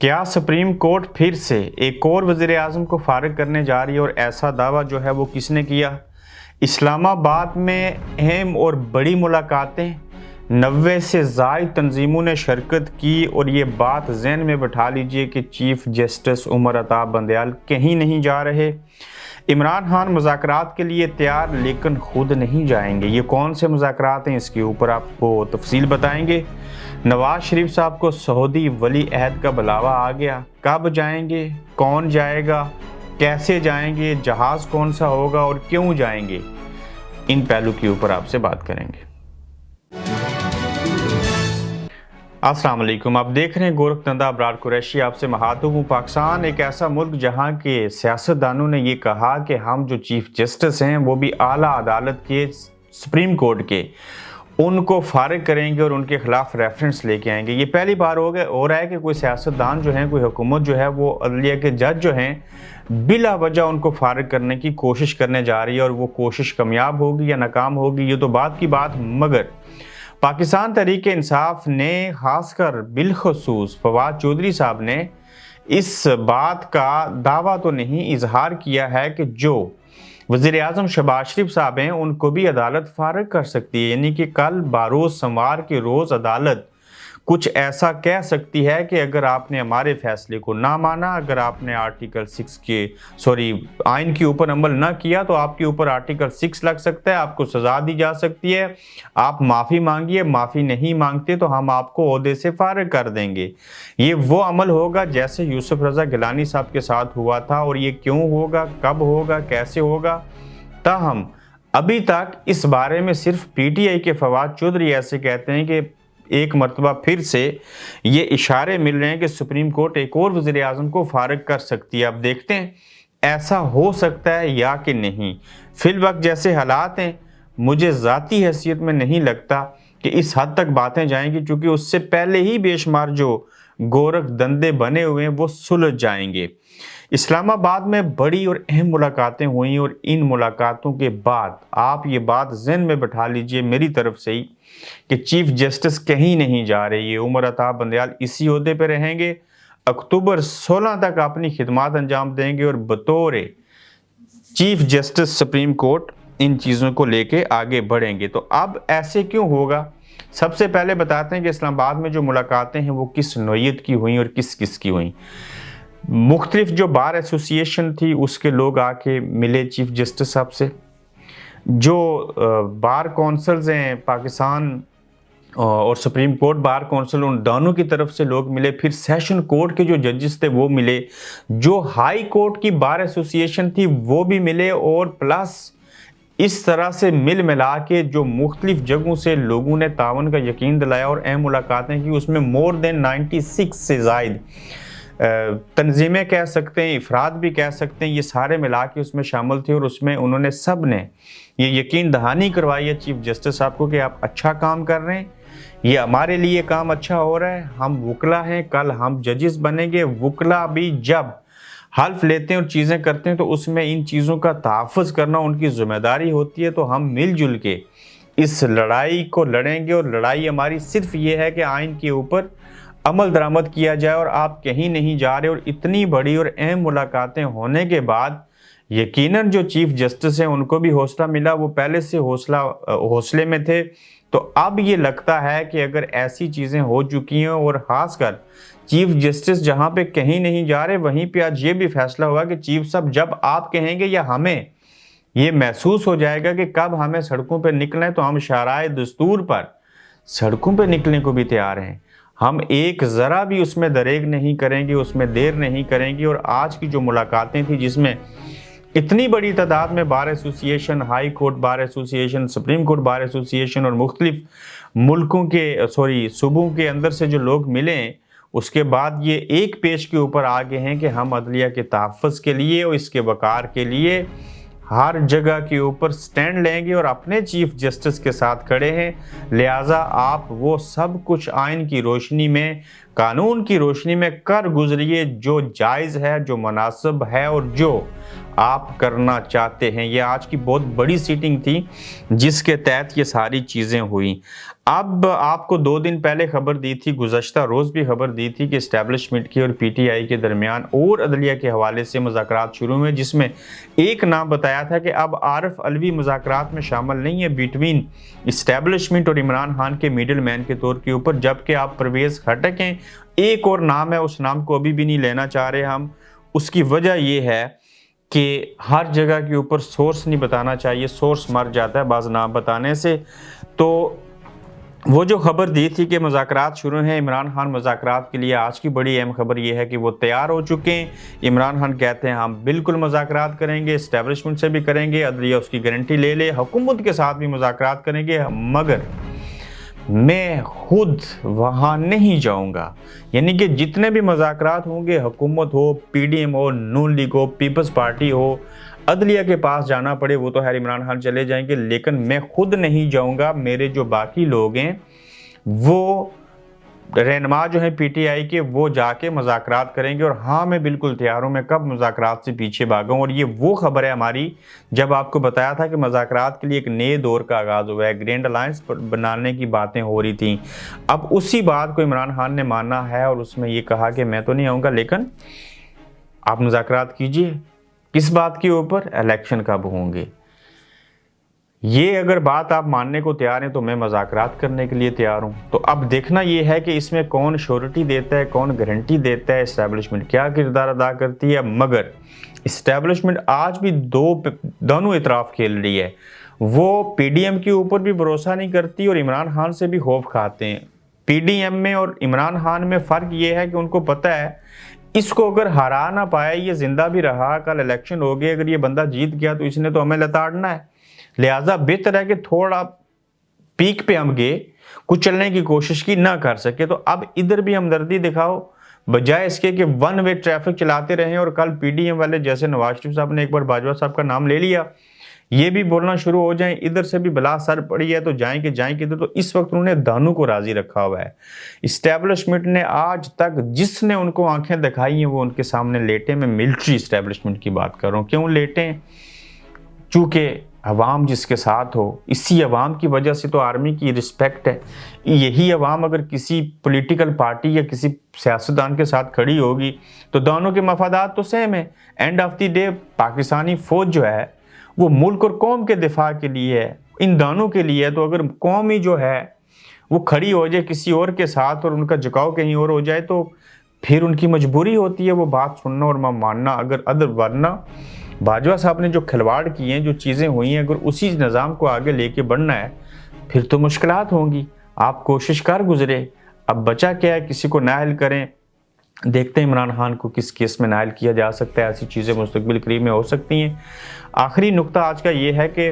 کیا supreme court پھر سے ایک اور وزیر اعظم کو فارغ کرنے جا رہی ہے اور ایسا دعویٰ جو ہے وہ کس نے کیا؟ اسلام آباد میں اہم اور بڑی ملاقاتیں، 90 سے زائد تنظیموں نے شرکت کی اور یہ بات ذہن میں بٹھا لیجئے کہ چیف جسٹس عمر عطا بندیال کہیں نہیں جا رہے۔ عمران خان مذاکرات کے لیے تیار لیکن خود نہیں جائیں گے۔ یہ کون سے مذاکرات ہیں، اس کے اوپر آپ کو تفصیل بتائیں گے۔ نواز شریف صاحب کو سعودی ولی عہد کا بلاوا آ گیا، کب جائیں گے، کون جائے گا، کیسے جائیں گے، جہاز کون سا ہوگا اور کیوں جائیں گے، ان پہلو کے اوپر آپ سے بات کریں گے۔ السلام علیکم، آپ دیکھ رہے ہیں گورکھ نندا ابرار قریشی، آپ سے مخاطب ہوں۔ پاکستان ایک ایسا ملک جہاں کے سیاستدانوں نے یہ کہا کہ ہم جو چیف جسٹس ہیں وہ بھی اعلیٰ عدالت کے، سپریم کورٹ کے، ان کو فارغ کریں گے اور ان کے خلاف ریفرنس لے کے آئیں گے۔ یہ پہلی بار ہو رہا ہے کہ کوئی سیاستدان جو ہیں، کوئی حکومت جو ہے وہ عدلیہ کے جج جو ہیں بلا وجہ ان کو فارغ کرنے کی کوشش کرنے جا رہی ہے، اور وہ کوشش کامیاب ہوگی یا ناکام ہوگی یہ تو بات کی بات، مگر پاکستان تحریک انصاف نے خاص کر بالخصوص فواد چودھری صاحب نے اس بات کا دعویٰ تو نہیں اظہار کیا ہے کہ جو وزیر اعظم شہباز شریف صاحب ہیں ان کو بھی عدالت فارغ کر سکتی ہے، یعنی کہ کل بروز سوموار کے روز عدالت کچھ ایسا کہہ سکتی ہے کہ اگر آپ نے ہمارے فیصلے کو نہ مانا، اگر آپ نے آرٹیکل 6 آئین کے اوپر عمل نہ کیا تو آپ کے اوپر آرٹیکل 6 لگ سکتا ہے، آپ کو سزا دی جا سکتی ہے، آپ معافی مانگیے، معافی نہیں مانگتے تو ہم آپ کو عہدے سے فارغ کر دیں گے۔ یہ وہ عمل ہوگا جیسے یوسف رضا گیلانی صاحب کے ساتھ ہوا تھا، اور یہ کیوں ہوگا، کب ہوگا، کیسے ہوگا، تاہم ابھی تک اس بارے میں صرف پی ٹی آئی کے فواد چودھری ایسے کہتے ہیں کہ ایک مرتبہ پھر سے یہ اشارے مل رہے ہیں کہ سپریم کورٹ ایک اور وزیر اعظم کو فارغ کر سکتی ہے۔ اب دیکھتے ہیں ایسا ہو سکتا ہے یا کہ نہیں۔ فی الوقت جیسے حالات ہیں، مجھے ذاتی حیثیت میں نہیں لگتا کہ اس حد تک باتیں جائیں گی، چونکہ اس سے پہلے ہی بے شمار جو گورکھ دندے بنے ہوئے ہیں وہ سلجھ جائیں گے۔ اسلام آباد میں بڑی اور اہم ملاقاتیں ہوئیں، اور ان ملاقاتوں کے بعد آپ یہ بات ذہن میں بٹھا لیجئے میری طرف سے ہی کہ چیف جسٹس کہیں نہیں جا رہے، یہ عمر عطا بندیال اسی عہدے پہ رہیں گے، اکتوبر 16 تک اپنی خدمات انجام دیں گے، اور بطور چیف جسٹس سپریم کورٹ ان چیزوں کو لے کے آگے بڑھیں گے۔ تو اب ایسے کیوں ہوگا؟ سب سے پہلے بتاتے ہیں کہ اسلام آباد میں جو ملاقاتیں ہیں وہ کس نوعیت کی ہوئیں اور کس کس کی ہوئیں۔ مختلف جو بار ایسوسی ایشن تھی اس کے لوگ آ کے ملے چیف جسٹس صاحب سے، جو بار کونسلز ہیں پاکستان اور سپریم کورٹ بار کونسل، ان دونوں کی طرف سے لوگ ملے، پھر سیشن کورٹ کے جو ججز تھے وہ ملے، جو ہائی کورٹ کی بار ایسوسی ایشن تھی وہ بھی ملے، اور پلس اس طرح سے مل ملا کے جو مختلف جگہوں سے لوگوں نے تعاون کا یقین دلایا اور اہم ملاقاتیں کی، اس میں مور دین 96 سے زائد تنظیمیں کہہ سکتے ہیں، افراد بھی کہہ سکتے ہیں، یہ سارے ملا کے اس میں شامل تھے، اور اس میں انہوں نے سب نے یہ یقین دہانی کروائی ہے چیف جسٹس صاحب کو کہ آپ اچھا کام کر رہے ہیں، یہ ہمارے لیے کام اچھا ہو رہا ہے، ہم وکلا ہیں، کل ہم ججز بنیں گے۔ وکلا بھی جب حلف لیتے ہیں اور چیزیں کرتے ہیں تو اس میں ان چیزوں کا تحفظ کرنا ان کی ذمہ داری ہوتی ہے، تو ہم مل جل کے اس لڑائی کو لڑیں گے، اور لڑائی ہماری صرف یہ ہے کہ آئین کے اوپر عمل درآمد کیا جائے، اور آپ کہیں نہیں جا رہے۔ اور اتنی بڑی اور اہم ملاقاتیں ہونے کے بعد یقیناً جو چیف جسٹس ہیں ان کو بھی حوصلہ ملا، وہ پہلے سے حوصلے میں تھے، تو اب یہ لگتا ہے کہ اگر ایسی چیزیں ہو چکی ہیں، اور خاص کر چیف جسٹس جہاں پہ کہیں نہیں جا رہے وہیں پہ آج یہ بھی فیصلہ ہوا کہ چیف صاحب جب آپ کہیں گے یا ہمیں یہ محسوس ہو جائے گا کہ کب ہمیں سڑکوں پہ نکلنا ہے تو ہم شرائع دستور پر سڑکوں پہ نکلنے کو بھی تیار ہیں، ہم ایک ذرا بھی اس میں دریغ نہیں کریں گے، اس میں دیر نہیں کریں گے۔ اور آج کی جو ملاقاتیں تھیں جس میں اتنی بڑی تعداد میں بار ایسوسی ایشن، ہائی کورٹ بار ایسوسی ایشن، سپریم کورٹ بار ایسوسی ایشن اور مختلف ملکوں کے صوبوں کے اندر سے جو لوگ ملے ہیں، اس کے بعد یہ ایک پیج کے اوپر آگے ہیں کہ ہم عدلیہ کے تحفظ کے لیے اور اس کے وقار کے لیے ہر جگہ کے اوپر سٹینڈ لیں گے اور اپنے چیف جسٹس کے ساتھ کھڑے ہیں، لہٰذا آپ وہ سب کچھ آئین کی روشنی میں कानून की रोशनी में कर गुजरिए जो जायज़ है, जो मुनासिब है और जो आप करना चाहते हैं। ये आज की बहुत बड़ी सीटिंग थी जिसके तहत ये सारी चीज़ें हुई। अब आपको 2 दिन पहले खबर दी थी, गुज़श्ता रोज़ भी खबर दी थी कि इस्टेब्लिशमेंट की और पीटीआई के दरमियान और अदलिया के हवाले से मुज़ाकरात शुरू हुए, जिसमें एक नाम बताया था कि अब आरिफ अलवी मुज़ाकरात में शामिल नहीं है बिटवीन इस्टेब्लिशमेंट और इमरान खान के मिडल मैन के तौर के ऊपर, जबकि आप परवेज़ खटक हैं। एक और नाम है, उस नाम को अभी भी नहीं लेना चाह रहे हम। उसकी वजह यह है कि हर जगह के ऊपर सोर्स नहीं बताना चाहिए, सोर्स मर जाता है बाज़ नाम बताने से। तो वो जो खबर दी थी कि मुज़ाकरात शुरू हैं, इमरान खान मुज़ाकरात के लिए, आज की बड़ी अहम खबर ये है कि वो तैयार हो चुके हैं। इमरान खान कहते हैं हम बिल्कुल मुज़ाकरात करेंगे, इस्टेब्लिशमेंट से भी करेंगे, अदलिया उसकी गारंटी ले ले, हुकूमत के साथ भी मुज़ाकरात करेंगे, मगर मैं खुद वहाँ नहीं जाऊँगा। यानी कि जितने भी मुज़ाकरात होंगे, हुकूमत हो, पीडीएम हो, नून लीग हो, पीपल्स पार्टी हो, अदलिया के पास जाना पड़े वो तो खैर इमरान खान चले जाएंगे, लेकिन मैं खुद नहीं जाऊंगा। मेरे जो बाकी लोग हैं वो रहनुमा जो हैं पीटीआई के, वो जाके मुज़ाकरात करेंगे। और हाँ, मैं बिल्कुल तैयार हूँ, मैं कब मुज़ाकरात से पीछे भागा हूँ। और ये वो खबर है हमारी, जब आपको बताया था कि मुज़ाकरात के लिए एक नए दौर का आगाज़ हुआ है, ग्रैंड अलायंस बनाने की बातें हो रही थी। अब उसी बात को इमरान खान ने माना है और उसमें ये कहा कि मैं तो नहीं आऊँगा, लेकिन आप मुज़ाकरात कीजिए। किस बात के ऊपर? इलेक्शन कब होंगे। ये अगर बात आप मानने को तैयार हैं तो मैं मुज़ाकरात करने के लिए तैयार हूं। तो अब देखना ये है कि इसमें कौन श्योरिटी देता है, कौन गारंटी देता है, इस्टेब्लिशमेंट क्या किरदार अदा करती है। मगर इस्टेब्लिशमेंट आज भी दोनों इतराफ खेल रही है। वो पीडीएम के ऊपर भी भरोसा नहीं करती और इमरान खान से भी खौफ खाते हैं। पीडीएम में और इमरान खान में फ़र्क ये है कि उनको पता है इसको अगर हरा ना पाए, ये जिंदा भी रहा, कल इलेक्शन हो गए, अगर ये बंदा जीत गया तो इसने तो हमें लताड़ना है। लिहाजा बेहतर है कि थोड़ा पीक पे हम गए, कुछ चलने की कोशिश की, ना कर सके तो अब इधर भी हमदर्दी दिखाओ, बजाय इसके कि वन वे ट्रैफिक चलाते रहें। और कल पीडीएम वाले जैसे नवाज शरीफ साहब ने एक बार बाजवा साहब का नाम ले लिया, ये भी बोलना शुरू हो जाएं, इधर से भी बला सर पड़ी है तो जाएंगे इधर। तो इस वक्त उन्होंने दानू को राजी रखा हुआ है। इस्टेब्लिशमेंट ने आज तक जिसने उनको आंखें दिखाई हैं वो उनके सामने लेटे। मैं मिलिट्री इस्टेब्लिशमेंट की बात कर रहा हूँ। क्यों लेटे? चूँकि अवाम जिसके साथ हो, इसी अवाम की वजह से तो आर्मी की रिस्पेक्ट है। यही अवाम अगर किसी पॉलिटिकल पार्टी या किसी सियासतदान के साथ खड़ी होगी तो दोनों के मफादात तो सेम है। End of the day Pakistani फौज जो है वो मुल्क और कौम के दिफा के लिए है, इन दोनों के लिए है। तो अगर कौम ही जो है वो खड़ी हो जाए किसी और के साथ और उनका झुकाव कहीं और हो जाए तो फिर उनकी मजबूरी होती है वो बात सुनना और मानना। अगर वरना बाजवा साहब ने जो खिलवाड़ किए हैं, जो चीज़ें हुई हैं, अगर उसी निज़ाम को आगे लेके बढ़ना है फिर तो मुश्किलात होंगी। आप कोशिश कर गुजरे, अब बचा क्या है, किसी को नाअहल करें। देखते हैं इमरान खान को किस केस में नाअहल किया जा सकता है। ऐसी चीज़ें मुस्तकबिल करीब में हो सकती हैं। आखिरी नुक्ता आज का ये है कि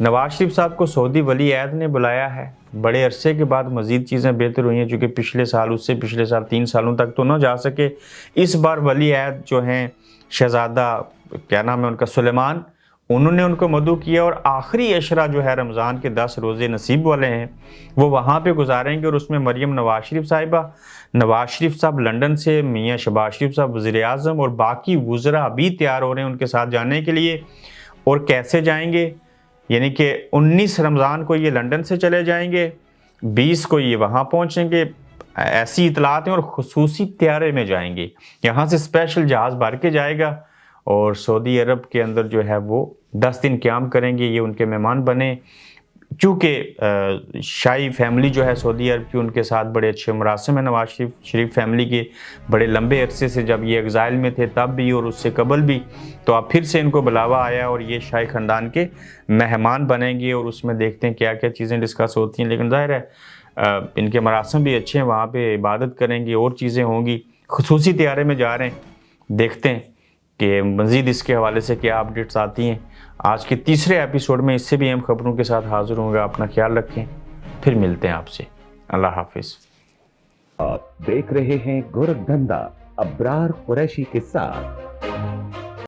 नवाज शरीफ साहब को सऊदी वली अहद ने बुलाया है। बड़े अरसे के बाद मज़ीद चीज़ें बेहतर हुई हैं, चूँकि पिछले साल, उससे पिछले साल 3 सालों तक तो ना जा सके। इस बार वली अहद जो हैं शहज़ादा, क्या नाम है उनका, सुलेमान, उन्होंने उनको मदऊ किया। और आखिरी अशरा जो है रमज़ान के 10 रोज़े नसीब वाले हैं वो वहाँ पे गुजारेंगे। और उसमें मरियम नवाज शरीफ साहिबा, नवाज शरीफ साहब लंदन से, मियाँ शहबाज शरीफ साहब वज़ीर आज़म और बाकी वुज़रा भी तैयार हो रहे हैं उनके साथ जाने के लिए। और कैसे जाएंगे? यानी कि 19 रमज़ान को ये लंदन से चले जाएंगे, 20 को ये वहाँ पहुँचेंगे, ऐसी इतलात हैं। और खुसूसी त्यारे में जाएंगे, यहाँ से स्पेशल जहाज़ भर के जाएगा और सऊदी अरब के अंदर जो है वो 10 दिन क़याम करेंगे, ये उनके मेहमान बने। चूँकि शाही फैमिली जो है सऊदी अरब की, उनके साथ बड़े अच्छे मरासिम हैं नवाज शरीफ फैमिली के, बड़े लंबे अरसे से, जब ये एग्ज़ाइल में थे तब भी और उससे कबल भी। तो अब फिर से इनको बुलावा आया और ये शाही ख़ानदान के मेहमान बनेंगे। और उसमें देखते हैं क्या क्या चीज़ें डिस्कस होती हैं। लेकिन ज़ाहिर है इनके मरासिम भी अच्छे हैं, वहाँ पर इबादत करेंगे और चीज़ें होंगी। खुसूसी तैयारे में जा रहे हैं, देखते हैं कि मज़ीद इसके हवाले से क्या अपडेट्स आती हैं। आज के तीसरे एपिसोड में इससे भी अहम खबरों के साथ हाजिर होंगे। अपना ख्याल रखें, फिर मिलते हैं आपसे। अल्लाह हाफिज़। आप देख रहे हैं गोरखधंधा अब्रार कुरैशी के साथ।